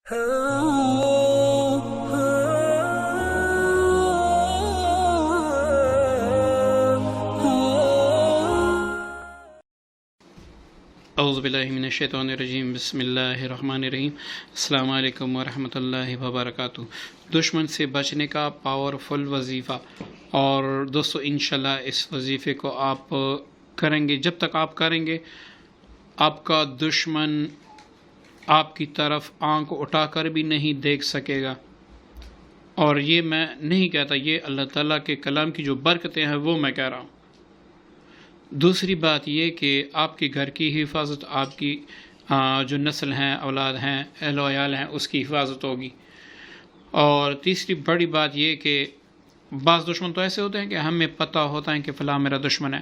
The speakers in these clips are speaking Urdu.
اعوذ باللہ من الشیطان الرجیم، بسم اللہ الرحمن الرحیم۔ السلام علیکم ورحمۃ اللہ وبرکاتہ۔ دشمن سے بچنے کا پاورفل وظیفہ، اور دوستو انشاءاللہ اس وظیفے کو آپ کریں گے، جب تک آپ کریں گے آپ کا دشمن آپ کی طرف آنکھ اٹھا کر بھی نہیں دیکھ سکے گا۔ اور یہ میں نہیں کہتا، یہ اللہ تعالیٰ کے کلام کی جو برکتیں ہیں وہ میں کہہ رہا ہوں۔ دوسری بات یہ کہ آپ کے گھر کی حفاظت، آپ کی جو نسل ہیں، اولاد ہیں، اہل و عیال ہیں، اس کی حفاظت ہوگی۔ اور تیسری بڑی بات یہ کہ بعض دشمن تو ایسے ہوتے ہیں کہ ہمیں پتہ ہوتا ہے کہ فلاں میرا دشمن ہے۔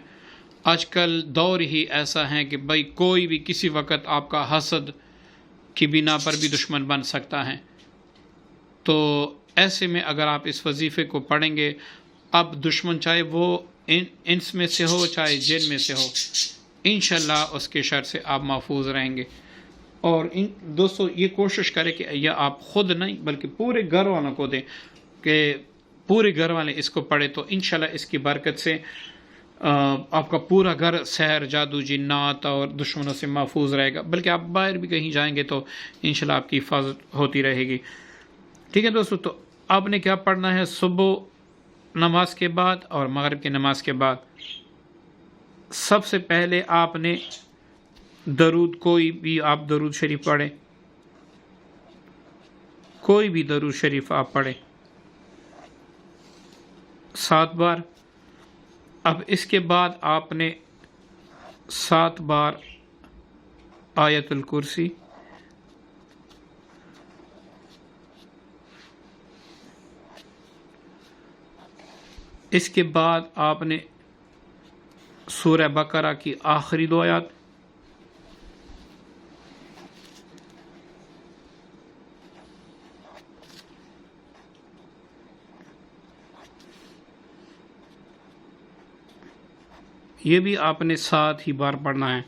آج کل دور ہی ایسا ہے کہ بھائی کوئی بھی کسی وقت آپ کا حسد کی بنا پر بھی دشمن بن سکتا ہے۔ تو ایسے میں اگر آپ اس وظیفے کو پڑھیں گے، اب دشمن چاہے وہ انس میں سے ہو چاہے جن میں سے ہو، انشاءاللہ اس کے شر سے آپ محفوظ رہیں گے۔ اور دوستو یہ کوشش کریں کہ یہ آپ خود نہیں بلکہ پورے گھر والوں کو دیں، کہ پورے گھر والے اس کو پڑھیں، تو انشاءاللہ اس کی برکت سے آپ کا پورا گھر سحر، جادو، جنات اور دشمنوں سے محفوظ رہے گا، بلکہ آپ باہر بھی کہیں جائیں گے تو انشاءاللہ آپ کی حفاظت ہوتی رہے گی۔ ٹھیک ہے دوستو، تو آپ نے کیا پڑھنا ہے؟ صبح نماز کے بعد اور مغرب کی نماز کے بعد سب سے پہلے آپ نے درود، کوئی بھی آپ درود شریف پڑھیں، کوئی بھی درود شریف آپ پڑھیں 7 بار۔ اب اس کے بعد آپ نے 7 بار آیت الکرسی، اس کے بعد آپ نے سورہ بقرہ کی آخری 2 آیات، یہ بھی آپ نے 7 ہی بار پڑھنا ہے۔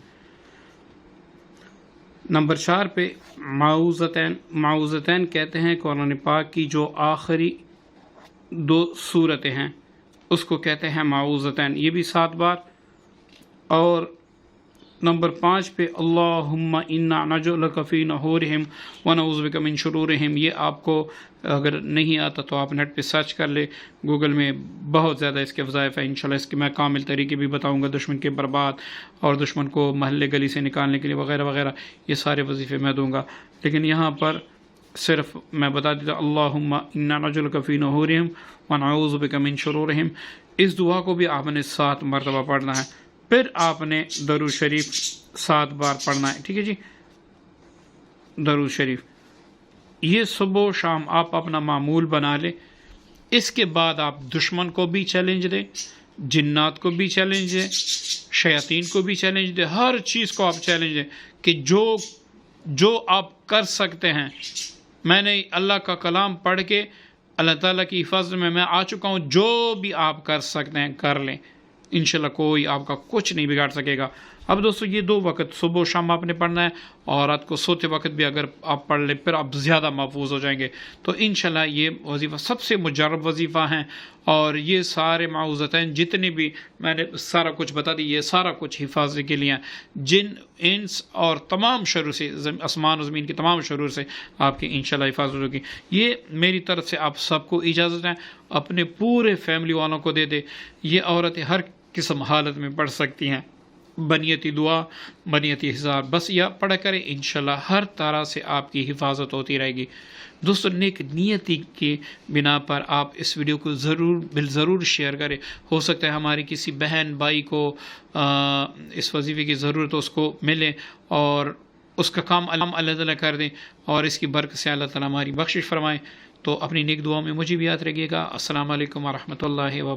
نمبر 4 پہ معوذتین کہتے ہیں قرآن پاک کی جو آخری 2 سورتیں ہیں، اس کو کہتے ہیں معوذتین، یہ بھی 7 بار۔ اور نمبر 5 پہ اللہم انا نجعلک فی نحورہم ونعوذ بک من شرورہم، یہ آپ کو اگر نہیں آتا تو آپ نیٹ پہ سرچ کر لے، گوگل میں بہت زیادہ اس کے وظائف ہیں۔ انشاءاللہ اس کے میں کامل طریقے بھی بتاؤں گا، دشمن کے برباد اور دشمن کو محلے گلی سے نکالنے کے لیے وغیرہ وغیرہ، یہ سارے وظیفے میں دوں گا۔ لیکن یہاں پر صرف میں بتا دیتا اللہم انا نجعلک فی نحورہم ونعوذ بک من شرورہم، اس دعا کو بھی آپ نے 7 مرتبہ پڑھنا ہے۔ پھر آپ نے درود شریف 7 بار پڑھنا ہے۔ ٹھیک ہے جی، درود شریف یہ صبح و شام آپ اپنا معمول بنا لیں۔ اس کے بعد آپ دشمن کو بھی چیلنج دیں، جنات کو بھی چیلنج دیں، شیاطین کو بھی چیلنج دیں، ہر چیز کو آپ چیلنج دیں کہ جو آپ کر سکتے ہیں۔ میں نے اللہ کا کلام پڑھ کے اللہ تعالیٰ کی حفاظت میں آ چکا ہوں، جو بھی آپ کر سکتے ہیں کر لیں، انشاءاللہ کوئی آپ کا کچھ نہیں بگاڑ سکے گا۔ اب دوستو یہ 2 وقت صبح و شام آپ نے پڑھنا ہے، اور رات کو سوتے وقت بھی اگر آپ پڑھ لیں پھر آپ زیادہ محفوظ ہو جائیں گے۔ تو انشاءاللہ یہ وظیفہ سب سے مجرب وظیفہ ہیں، اور یہ سارے معوذتین جتنے بھی میں نے سارا کچھ بتا دی، یہ سارا کچھ حفاظت کے لیے ہیں، جن، انس اور تمام شرور سے، آسمان و زمین کی تمام شرور سے آپ کی انشاءاللہ حفاظت ہوگی۔ یہ میری طرف سے آپ سب کو اجازت ہے، اپنے پورے فیملی والوں کو دے دے۔ یہ عورتیں ہر قسم حالت میں پڑھ سکتی ہیں، بنیتی دعا، بنیتی حساب، بس یہ پڑھا کریں، انشاءاللہ ہر طرح سے آپ کی حفاظت ہوتی رہے گی۔ دوستو نیک نیتی کی بنا پر آپ اس ویڈیو کو ضرور شیئر کریں۔ ہو سکتا ہے ہماری کسی بہن بھائی کو اس وظیفے کی ضرورت ہو، اس کو ملے اور اس کا کام اللہ تعالیٰ کر دیں، اور اس کی برکت سے اللہ تعالیٰ ہماری بخشش فرمائیں۔ تو اپنی نیک دعاؤں میں مجھے بھی یاد رکھیے گا۔ السلام علیکم ورحمۃ اللہ وبرکاتہ۔